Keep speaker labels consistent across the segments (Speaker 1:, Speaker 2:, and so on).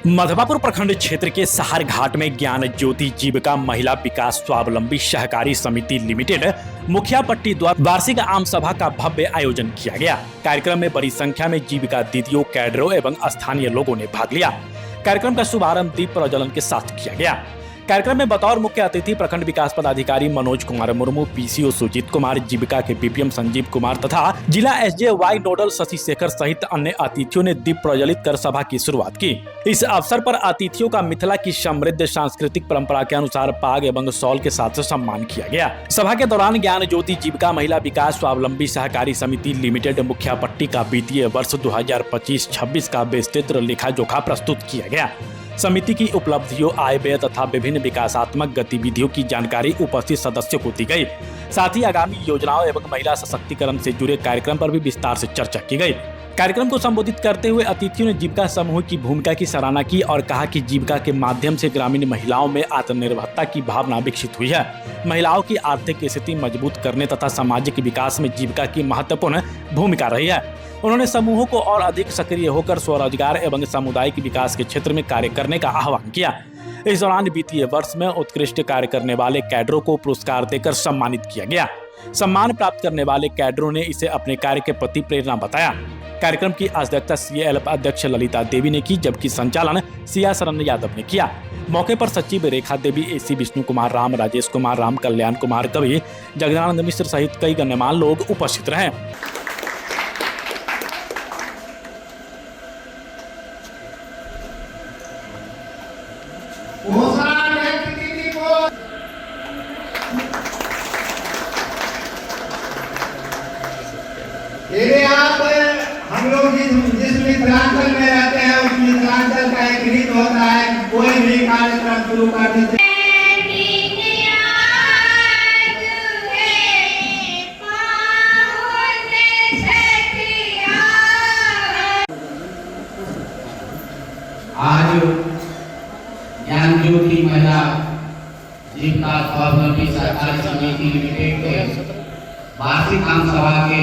Speaker 1: मधवापुर प्रखंड क्षेत्र के सहार घाट में ज्ञान ज्योति जीविका महिला विकास स्वावलंबी सहकारी समिति लिमिटेड मुखिया पट्टी द्वारा वार्षिक आम सभा का भव्य आयोजन किया गया। कार्यक्रम में बड़ी संख्या में जीविका दीदियों, कैडरों एवं स्थानीय लोगों ने भाग लिया। कार्यक्रम का शुभारंभ दीप प्रज्वलन के साथ किया गया। कार्यक्रम में बतौर मुख्य अतिथि प्रखंड विकास पदाधिकारी मनोज कुमार मुर्मू, पीसीओ सुजीत कुमार, जीविका के बीपीएम संजीव कुमार तथा जिला एसजेवाई नोडल शशि शेखर सहित अन्य अतिथियों ने दीप प्रज्वलित कर सभा की शुरुआत की। इस अवसर पर अतिथियों का मिथिला की समृद्ध सांस्कृतिक परंपरा के अनुसार पाग एवं शॉल के साथ सम्मान किया गया। सभा के दौरान ज्ञान ज्योति जीविका महिला विकास स्वावलंबी सहकारी समिति लिमिटेड मुखिया पट्टी का वित्तीय वर्ष 2025-26 का विस्तृत लेखा जोखा प्रस्तुत किया गया। समिति की उपलब्धियों, आय व्यय तथा विभिन्न विकासात्मक गतिविधियों की जानकारी उपस्थित सदस्यों को दी गई। साथ ही आगामी योजनाओं एवं महिला सशक्तिकरण से जुड़े कार्यक्रम पर भी विस्तार से चर्चा की गई। कार्यक्रम को संबोधित करते हुए अतिथियों ने जीविका समूह की भूमिका की सराहना की और कहा कि जीविका के माध्यम से ग्रामीण महिलाओं में आत्मनिर्भरता की भावना विकसित हुई है। महिलाओं की आर्थिक स्थिति मजबूत करने तथा सामाजिक विकास में जीविका की महत्वपूर्ण भूमिका रही है। उन्होंने समूहों को और अधिक सक्रिय होकर स्वरोजगार एवं सामुदायिक विकास के क्षेत्र में कार्य करने का आह्वान किया। इस दौरान वित्तीय वर्ष में उत्कृष्ट कार्य करने वाले कैडरों को पुरस्कार देकर सम्मानित किया गया। सम्मान प्राप्त करने वाले कैडरों ने इसे अपने कार्य के प्रति प्रेरणा बताया। कार्यक्रम की अध्यक्षता सीएएलएफ अध्यक्ष ललिता देवी ने की, जबकि संचालन सिया शरण यादव ने किया। मौके पर सचिव रेखा देवी, एसी विष्णु कुमार राम, राजेश कुमार राम, कल्याण कुमार कवि, जगदानंद मिश्र सहित कई गण्यमान्य लोग उपस्थित रहे।
Speaker 2: आप हम लोग जिस मिथिलांचल में रहते हैं उस मिथिलांचल का एक रीत होता है, कोई भी कार्यक्रम शुरू करने से आज ज्ञान ज्योति महिला जीविका स्वावलंबी सहकारी समिति लिमिटेड के वार्षिक आम सभा के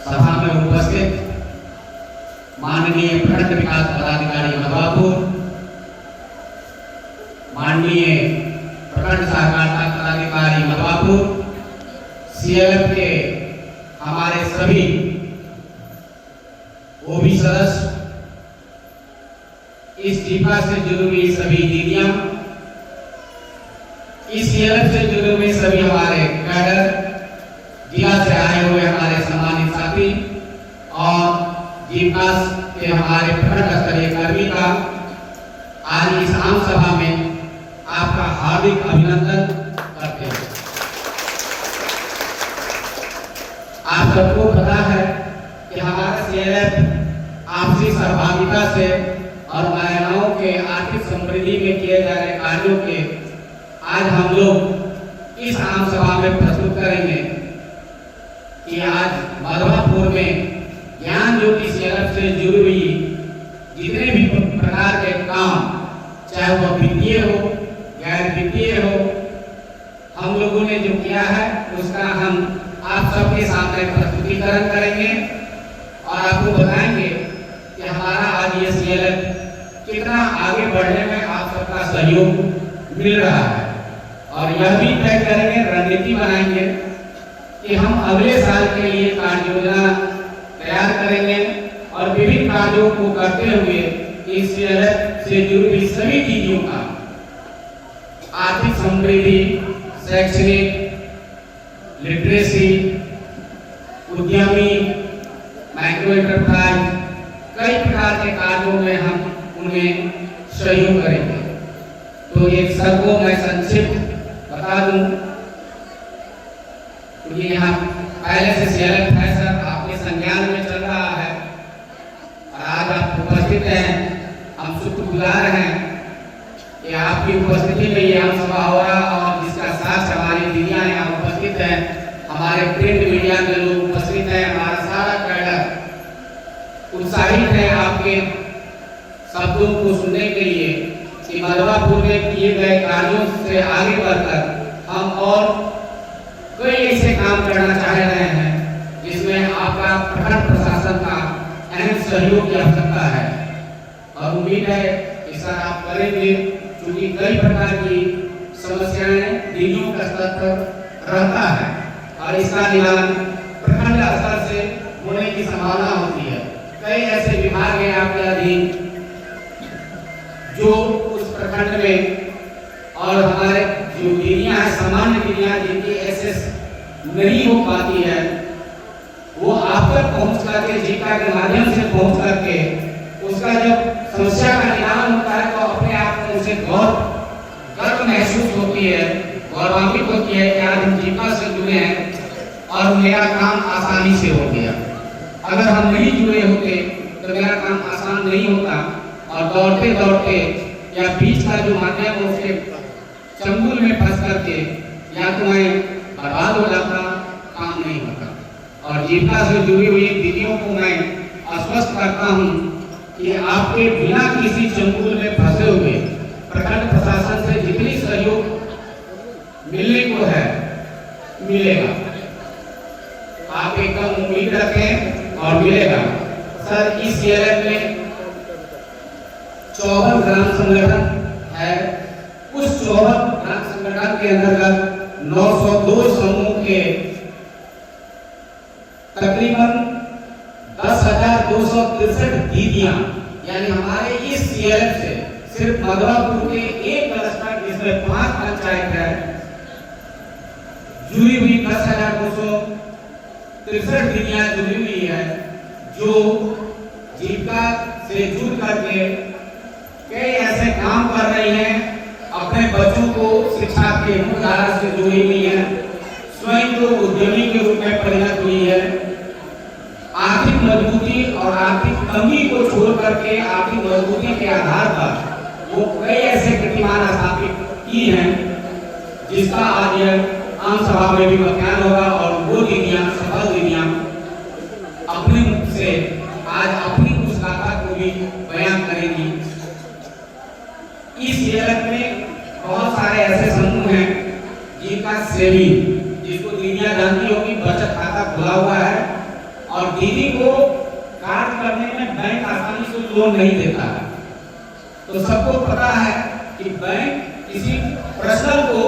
Speaker 2: सभा में उपस्थित माननीय प्रखंड विकास पदाधिकारी मधवापुर, माननीय प्रखंड सहकारिता पदाधिकारी मधवापुर, सीएलएफ के हमारे सभी ओबी सदस्य, इस जीविका से जुड़ी हुई सभी दीदियां, इस सीएलएफ से जुड़े हुए सभी हमारे कैडर, जिला से आए हुए हमारे सम्मानित साथी और जीविका के हमारे प्रखंड स्तरीय कर्मी का आज इस आम सभा में आपका हार्दिक अभिनंदन करते हैं। आप सबको पता है कि हमारा सीएलएफ आपसी सहभागिता से और महिलाओं के आर्थिक समृद्धि में किए जा रहे कार्यों के आज हम लोग इस आम सभा में प्रस्तुत करेंगे कि आज मधवापुर में ज्ञान ज्योति सीएलएफ से जुड़ी हुई जितने भी प्रकार के काम, चाहे वह वित्तीय हो, गैर वित्तीय हो, हम लोगों ने जो किया है उसका हम आप सबके सामने प्रस्तुतिकरण करेंगे और आपको बताएंगे कि हमारा आज ये सीएलएफ कितना आगे बढ़ने में आप सबका सहयोग मिल रहा है। और यह भी तय करेंगे, रणनीति बनाएंगे कि हम अगले साल के लिए कार्य योजना तैयार करेंगे और विभिन्न कार्यों को करते हुए इस सीएलएफ से जुड़ी हुई सभी चीजों का आर्थिक समृद्धि, शैक्षणिक, लिटरेसी, उद्यमी, माइक्रो एंटरप्राइज, कई प्रकार के कार्यों में हम उन्हें सहयोग करेंगे। तो एक सबको मैं संक्षिप्त बता दूं, क्योंकि यहाँ पहले से सीएलएफ है सर, आपके संज्ञान में चल रहा है और आज आप उपस्थित हैं। हम शुक्रगुजार हैं कि आपकी उपस्थिति में ये आम सभा हो रहा और जिसका साथ हमारी दीदियां यहाँ उपस्थित हैं, हमारे प्रिंट मीडिया के लोग उपस्थित हैं, हमारा सारा कैडर उत्साहित है आपके शब्दों को सुनने के लिए कि मधवापुर में किए गए कार्यों से आगे बढ़कर हम और कई ऐसे काम करना चाह रहे हैं जिसमें आपका प्रखंड प्रशासन का अहम सहयोग की आवश्यकता है और उम्मीद है कि सर आप करेंगे, क्योंकि कई प्रकार की समस्याएं दीदियों के स्तर पर रहता है और इसका निदान प्रखंड स्तर से होने की संभावना होती है। कई ऐसे विभाग हैं आपके अधीन जो उस प्रखंड में और हमारे जो दीदियां हैं, सामान्य दीदियां जिनकी एसएस नहीं हो पाती है, वो आप तक पहुंच करके जीविका के माध्यम से पहुंच करके उसका जब समस्या का निदान होता है तो अपने आप में उसे गर्व महसूस होती है, गौरवान्वित होती है कि आज हम जीविका से जुड़े हैं और मेरा काम आसानी से हो गया। अगर हम नहीं जुड़े होते तो मेरा काम आसान नहीं होता और दौड़ते दौड़ते या बीच का जो माध्यम है उसके चंगुल में फंस करके या तो मैं बर्बाद हो जाता, काम नहीं होता। और जीविका से जुड़ी हुई दीदियों को मैं आश्वस्त करता हूँ कि आपके बिना किसी चंगुल में फंसे हुए प्रखंड प्रशासन से जितनी सहयोग मिलने को है मिलेगा। आप एकदम उम्मीद रखें और मिलेगा। सर इस सीएलएफ में 54 ग्राम संगठन है। उस 54 ग्राम संगठन के अंतर्गत 902 समूह के तकरीबन 10,263 दीदियां, यानी हमारे इस सीएलएफ से सिर्फ मधुरापुर के एक क्लस्टर जिसमें 5 पंचायत है जुड़ी हुई 10,263 दीदियां जुड़ी हुई है, जो जीविका से जुड़ करके कई ऐसे काम कर रही हैं, अपने बच्चों को शिक्षा के मुख्यधारा से जुड़ी हुई है, स्वयं को उद्यमी के रूप में परिणत हुई है। आर्थिक मजबूती और आर्थिक तंगी को छोड़ करके आर्थिक मजबूती के आधार पर वो कई ऐसे कीर्तिमान स्थापित की हैं, जिसका आज आम सभा में भी बयान होगा और वो दीदियां, सफल दीदियां अपने मुख से आज अपनी उस गाथा को भी बयान करेंगी। इस सीएलएफ में बहुत सारे ऐसे समूह हैं जिनका सेविंग, जिसको दीदियां जानती होगी, बचत खाता खुला हुआ है और दीदी को कार्य करने में बैंक आसानी से लोन नहीं देता है। तो सबको पता है कि बैंक किसी पर्सनल को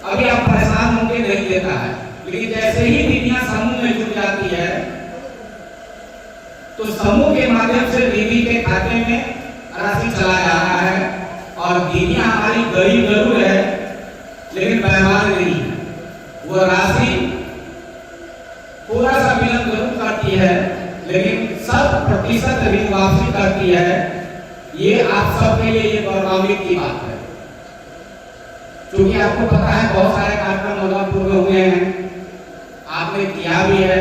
Speaker 2: अभी आप परेशान होकर नहीं देता है, लेकिन जैसे ही दीदियां समूह में जुड़ जाती है तो समूह के माध्यम से दीदी के खाते में राशि चला जा रहा है और दीदियां हमारी गरीब जरूर है लेकिन बेईमान नहीं है। वो राशि थोड़ा सा विलंब जरूर करती है लेकिन 100% ऋण वापसी करती है। ये आप सबके लिए ये गौरवान्वित की बात है, क्योंकि आपको पता है बहुत सारे कार्यक्रम मधुरापुर में हुए हैं, आपने किया भी है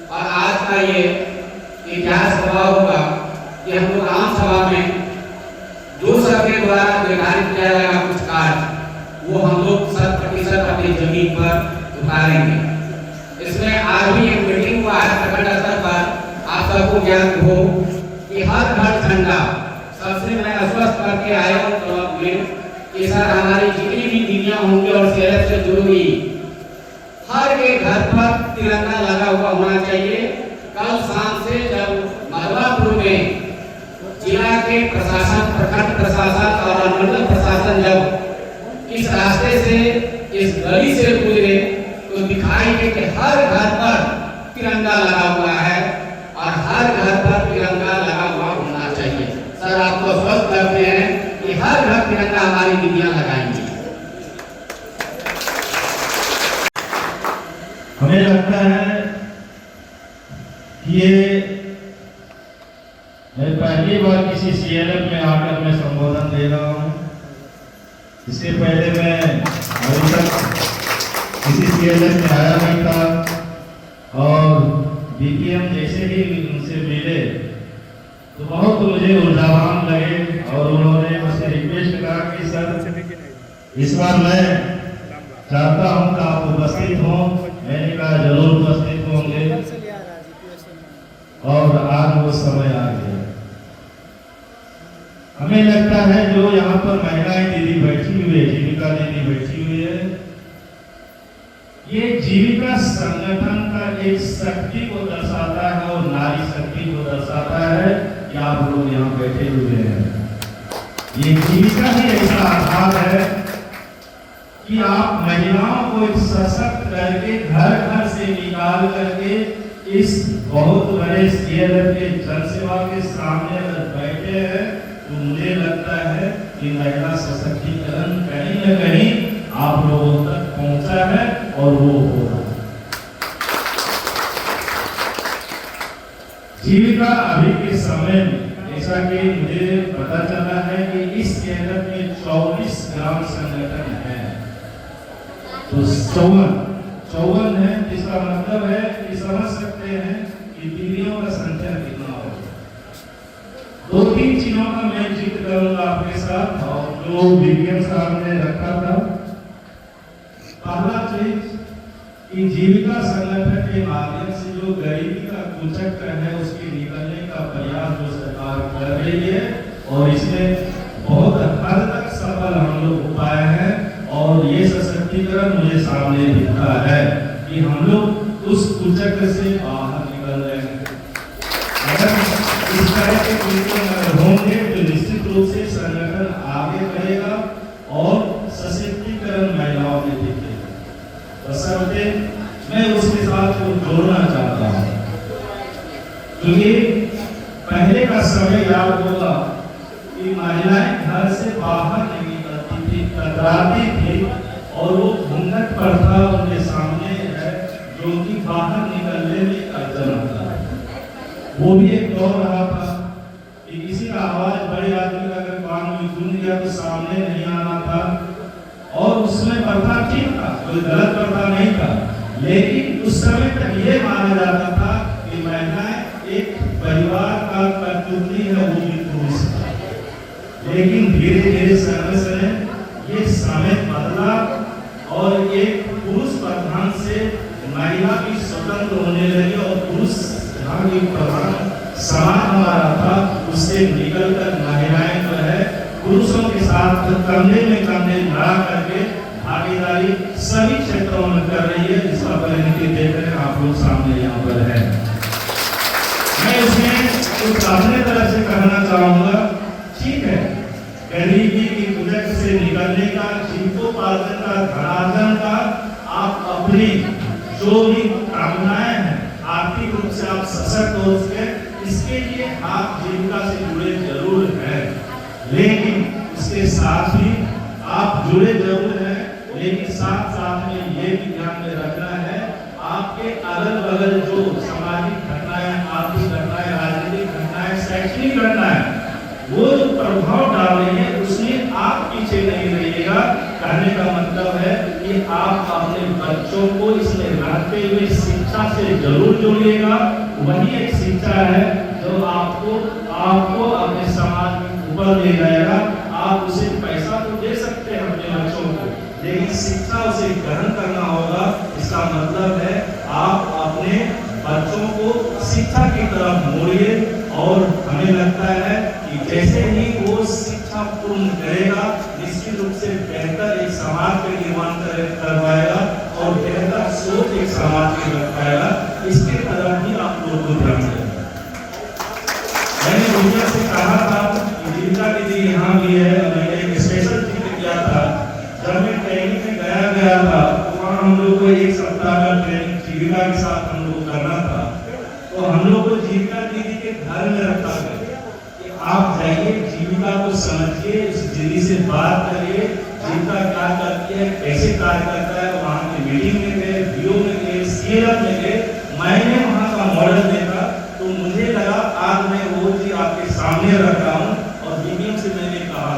Speaker 2: और आज का ये इतिहास सभा होगा कि हम लोग आम सभा में जो सबके द्वारा निर्धारित किया जाएगा कुछ कार्य वो हम लोग 100% अपनी जमीन पर उतारेंगे। इसमें आज भी एक मीटिंग हुआ है प्रखंड स्तर पर, आप सबको ज्ञान हो कि हर घर झंडा सबसे मैं आश्वस्त करके आया हूँ ब्लॉक में कि सर हमारी जितनी भी दीदियां होंगी और सीएलएफ से जुड़ी हुई हर एक घर पर तिरंगा लगा हुआ होना चाहिए। कल शाम से जब मधुरापुर में जिला के प्रशासन, प्रखंड प्रशासन और अनुमंडल प्रशासन जब इस रास्ते से इस गली से गुजरे तो दिखाई दे कि हर घर पर तिरंगा लगा हुआ है और हर घर पर तिरंगा लगा हुआ होना चाहिए। सर आपको स्वस्थ करते हैं कि हर घर तिरंगा हमारी दीदियां लगाएंगी।
Speaker 3: हमें लगता है कि ये मैं पहली बार किसी सीएलएफ में आकर मैं संबोधन दे रहा हूँ। इससे पहले मैं अभी तक किसी सीएलएफ में आया नहीं था और बीपीएम जैसे ही उनसे मिले तो बहुत मुझे ऊर्जावान लगे और उन्होंने मुझसे रिक्वेस्ट करा कि सर इस बार मैं चाहता हूँ कि आप उपस्थित हों। मैंने कहा जरूर उपस्थित होंगे और आज वो समय आ गया। हमें लगता है जो यहाँ पर महिलाएं दीदी बैठी हुई है, जीविका दीदी बैठी हुई है, ये जीविका संगठन का एक शक्ति को दर्शाता है और नारी शक्ति को दर्शाता कि आप लोग यहाँ बैठे हुए हैं। ये जीविका ही ऐसा आधार है कि आप महिलाओं को एक सशक्त करके घर घर से निकाल करके इस बहुत बड़े सीएलएफ के जनसेवा के सामने अगर बैठे हैं तो मुझे लगता है कि महिला सशक्तिकरण कहीं न कहीं आप लोगों तक पहुंचा है और वो हो रहा है। जीविका अभी के समय में जैसा कि मुझे पता चला है कि इस केंद्र में 24 ग्राम संगठन है, तो 54 है, इसका मतलब है कि समझ सकते हैं कि दीदियों का संख्या कितना होगा। 2-3 चीजों का मैं जिक्र करूंगा आपके साथ और जो विज्ञान साहब ने रखा था। पहला चीज कि जीविका संगठन के माध्यम से जो गरीबी का कुचक्र है उसके निकलने का प्रयास जो सरकार कर रही है और इसमें बहुत हद तक सफल हम लोग हो पाए हैं और ये सशक्तिकरण मुझे सामने दिखता है कि हम लोग उस कुचक्र से बाहर निकल रहे हैं। अगर इस तरह के कुचक्र होंगे तो निश्चित रूप से संगठन आगे बढ़ेगा और सशक्तिकरण महिलाओं में दिखेगा। बशर्ते मैं उसके साथ को जोड़ना चाहता हूँ क्योंकि पहले का समय याद होगा कि महिलाएं घर से बाहर नहीं निकलती थी, कतराती थी और वो घूंघट प्रथा उनके सामने है जो कि बाहर निकलने में अड़चन आता है। वो भी एक दौर रहा था कि किसी का आवाज बड़े आदमी का अगर कान में गूंज गया तो सामने नहीं आना था और उसमें प्रथा ठीक था, कोई गलत प्रथा नहीं था, लेकिन उस समय तक ये माना जाता था कि महिलाएं एक परिवार का कठपुतली है, वो भी पुरुष है। लेकिन धीरे धीरे समय ये समय बदला और एक पुरुष प्रधान से महिला भी स्वतंत्र होने लगी और पुरुष प्रधान समाज हमारा था उससे निकलकर महिलाएं जो है पुरुषों के साथ कंधे में कंधे मिला करके भागीदारी सभी क्षेत्रों में कर रही है, जिसका परिणति देख रहे हैं आप लोग सामने यहाँ पर है। मैं इसमें कुछ अपने तरह से कहना चाहूंगा, ठीक है, गरीबी की कुचक्र से निकलने का, जीविकोपार्जन का, धनार्जन का आप अपनी जो भी कामनाएं हैं आर्थिक रूप से आप सशक्त हो सके, इसके लिए आप जीविका से जुड़े जरूर हैं, लेकिन उसके साथ ही आप जुड़े जरूर हैं, लेकिन साथ साथ में ये भी ध्यान में रखना है आपके अगल बगल जो सामाजिक घटनाएं, आर्थिक घटनाएं, राजनीतिक घटनाएं, शैक्षणिक घटनाएं वो जो प्रभाव डाल रही है उसमें आप पीछे नहीं रहिएगा। कहने का मतलब है कि आप अपने बच्चों को इसमें रखते हुए शिक्षा से जरूर जोड़िएगा। वही एक शिक्षा है जो आपको अपने समाज में ऊपर ले जाएगा। आप उसे पैसा तो दे सकते हैं अपने बच्चों को, लेकिन शिक्षा उसे ग्रहण करना होगा। इसका मतलब है आप अपने बच्चों को शिक्षा की तरफ मोड़िए और हमें लगता है कि जैसे ही वो शिक्षा पूर्ण करेगा निश्चित रूप से बेहतर एक समाज का निर्माण करवाएगा और बेहतर सोच एक समाज की रख पाएगा। इसके तरफ ही आप लोग को ध्यान दें। मैंने दुनिया से कहा था कि जीविका दीदी यहाँ भी है, मैंने एक स्पेशल जिक्र किया था। जब मैं ट्रेनिंग में गया था तो वहाँ हम लोग को 1 सप्ताह का ट्रेनिंग जीविका के साथ हम लोग करना था। तो हम लोग को जीविका दीदी के घर में रखा गया कि आप जाइए, जीविका को समझिए, उस दीदी से बात करिए, जीविका क्या करती है, कैसे कार्य करता है। वहाँ की मीटिंग में गए, वीओ में गए, सीएलएफ में गए, मैंने वहाँ का मॉडल देखा तो मुझे लगा आज मैं वो चीज आपके सामने रख रहा हूँ। और बीबीएम से मैंने कहा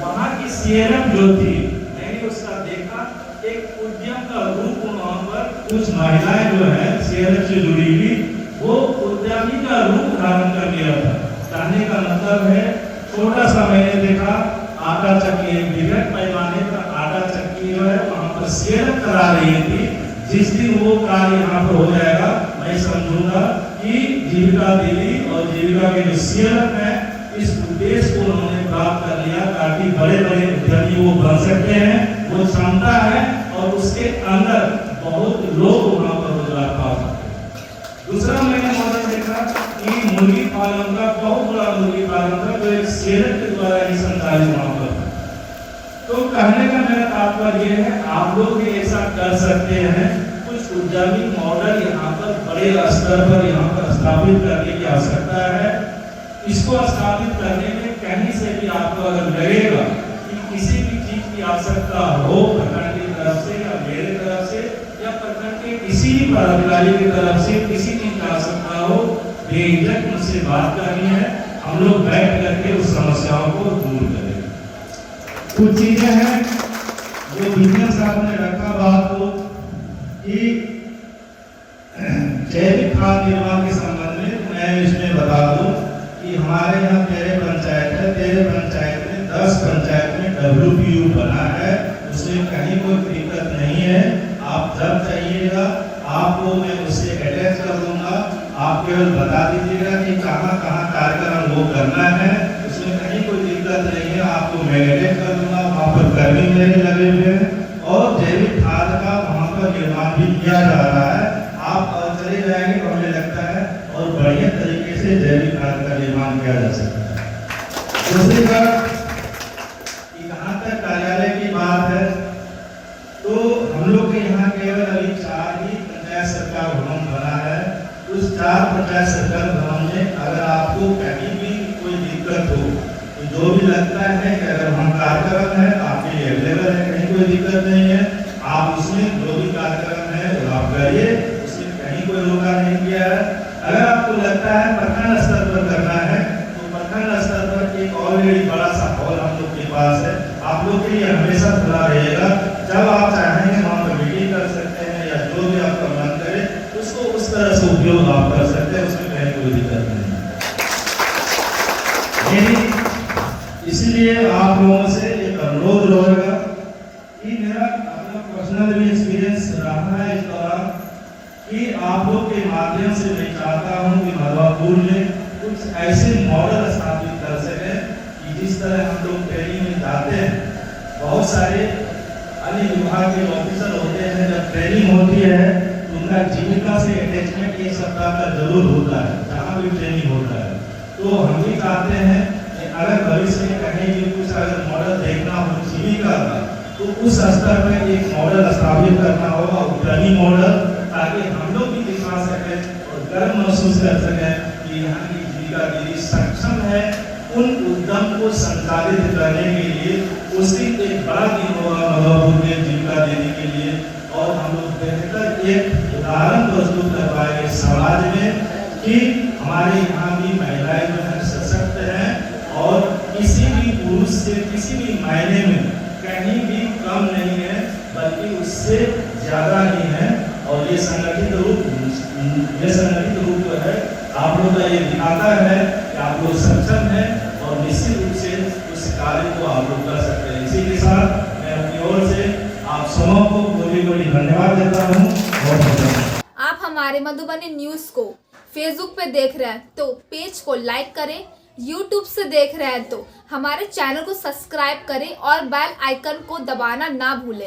Speaker 3: वहाँ की सीएलएफ जो थी मैंने उसका देखा, एक उद्यम का रूप वहाँ पर कुछ महिलाएं जो है सीएलएफ से जुड़ी हुई वो उद्यमी का रूप धारण कर लिया था। कहने का मतलब है छोटा सा मैंने देखा आटा चक्की, बृहद पैमाने पर आटा चक्की जो है वहाँ पर सीएलएफ करा रही थी। जिस दिन वो कार्य यहाँ पर हो जाएगा मैं समझूंगा कि जीविका दीदी और जीविका के जो सीएलएफ है इस उद्देश्य को उन्होंने प्राप्त कर लिया ताकि बड़े बड़े उद्यमी वो बन सकते हैं। वो क्षमता है और उसके अंदर बहुत लोग वहाँ पर रोजगार पा सकते हैं। दूसरा मैंने मॉडल देखा कि मुर्गी फार्म का बहुत बड़ा मुर्गी फार्म था जो एक सीएलएफ के द्वारा ही संचालित वहां पर था। तो कहने का मेरा तात्पर्य है आप लोग भी ऐसा कर सकते हैं। कुछ उद्यमी मॉडल यहाँ पर बड़े स्तर पर यहाँ पर स्थापित करने की आवश्यकता है। इसको स्थापित करने में कहीं से भी आपको अगर लगेगा कि किसी भी चीज की आवश्यकता हो प्रखंड की तरफ से या मेरे तरफ से या प्रखंड के किसी भी पदाधिकारी की तरफ से किसी चीज की आवश्यकता हो, बेझिझक मुझसे बात करनी है। हम लोग बैठ करके उस समस्याओं को दूर करेंगे। कुछ चीजें हैं जो विज्ञान साहब ने रखा बात को कि जैविक खाद निर्माण के संबंध में मैं इसमें बता दूं कि हमारे यहाँ तेरे पंचायत है, तेरे पंचायत में 10 पंचायत में WPU बना है, उसमें कहीं कोई दिक्कत नहीं है। आप जब चाहिएगा आपको मैं उसे अटैच कर दूंगा, आप केवल बता दीजिएगा कि कहाँ कहाँ कार्यक्रम वो करना है, उसमें कहीं कोई दिक्कत नहीं है। आपको मैं अटैच कर दूंगा, वहाँ पर कर्मी मेरे लगे हुए हैं और जैविक खाद का वहाँ पर निर्माण भी किया जा रहा है। आप चले जाएंगे तो हमें लगता है और बढ़िया तरीके से जैविक खाद का निर्माण किया जा सकता है। दूसरी बात कहाँ तक कार्यालय की बात है तो हम लोग के यहाँ केवल अभी 4 ही पंचायत सरकार भवन बना है। उस 4 पंचायत सरकार भवन में अगर आपको कहीं भी कोई दिक्कत हो तो जो भी लगता है कि अगर हम कार्यक्रम है आपके लिए अवेलेबल है, कहीं कोई दिक्कत नहीं है। आप उसमें जो भी कार्यक्रम है वो आप करिए, उसमें कहीं कोई रोका नहीं किया है। अगर आपको लगता है प्रखंड स्तर पर करना है तो प्रखंड स्तर पर एक ऑलरेडी बड़ा सा हॉल हम लोग के पास है, आप लोग के लिए हमेशा खुला रहेगा। जब आप चाहेंगे वहाँ पर मीटिंग कर सकते हैं या जो भी आपका मन करे उसको उस तरह से उपयोग आप कर सकते हैं, उसमें कहीं कोई दिक्कत नहीं। इसलिए आप लोगों से एक अनुरोध रहेगा कि मेरा अपना पर्सनल भी एक्सपीरियंस रहा है इस दौरान कि आप लोग के माध्यम से मैं चाहता हूँ कि मधवापुर में कुछ ऐसे मॉडल स्थापित कर सके कि जिस तरह हम लोग ट्रेनिंग में जाते हैं, बहुत सारे अन्य विभाग के ऑफिसर होते हैं, जब ट्रेनिंग होती है तो उनका जीविका से अटैचमेंट 1 सप्ताह का जरूर होता है जहाँ भी ट्रेनिंग होता है। तो हम भी चाहते हैं कि अगर भविष्य में कहीं भी कुछ अगर मॉडल देखना हो जीविका का तो उस स्तर पर एक मॉडल स्थापित करना होगा, उद्यमी मॉडल, ताकि हम लोग भी दिखा सकें और गर्व महसूस कर सकें कि यहाँ की जीविका दीदी सक्षम है उन उद्यम को संचालित करने के लिए। उसी एक बड़ा दिन होगा मधवापुर में जीविका देने के लिए और हम लोग बेहतर एक उदाहरण प्रस्तुत कर पाएंगे समाज में कि हमारे यहाँ भी महिलाएं जो है सशक्त हैं और किसी भी पुरुष से किसी भी मायने में कहीं भी कम नहीं है, बल्कि उससे ज्यादा ही है। और ये संगठित रूप जो है आप लोग का ये दिखाता है कि आप लोग सक्षम हैं और निश्चित रूप से उस कार्य को आप लोग कर सकते हैं। इसी के साथ मैं अपनी ओर से आप सबों को बड़ी धन्यवाद देता हूँ। बहुत
Speaker 4: आप हमारे मधुबनी न्यूज़ को फेसबुक पे देख रहे हैं तो पेज को लाइक करें, यूट्यूब से देख रहे हैं तो हमारे चैनल को सब्सक्राइब करें और बेल आइकन को दबाना ना भूलें।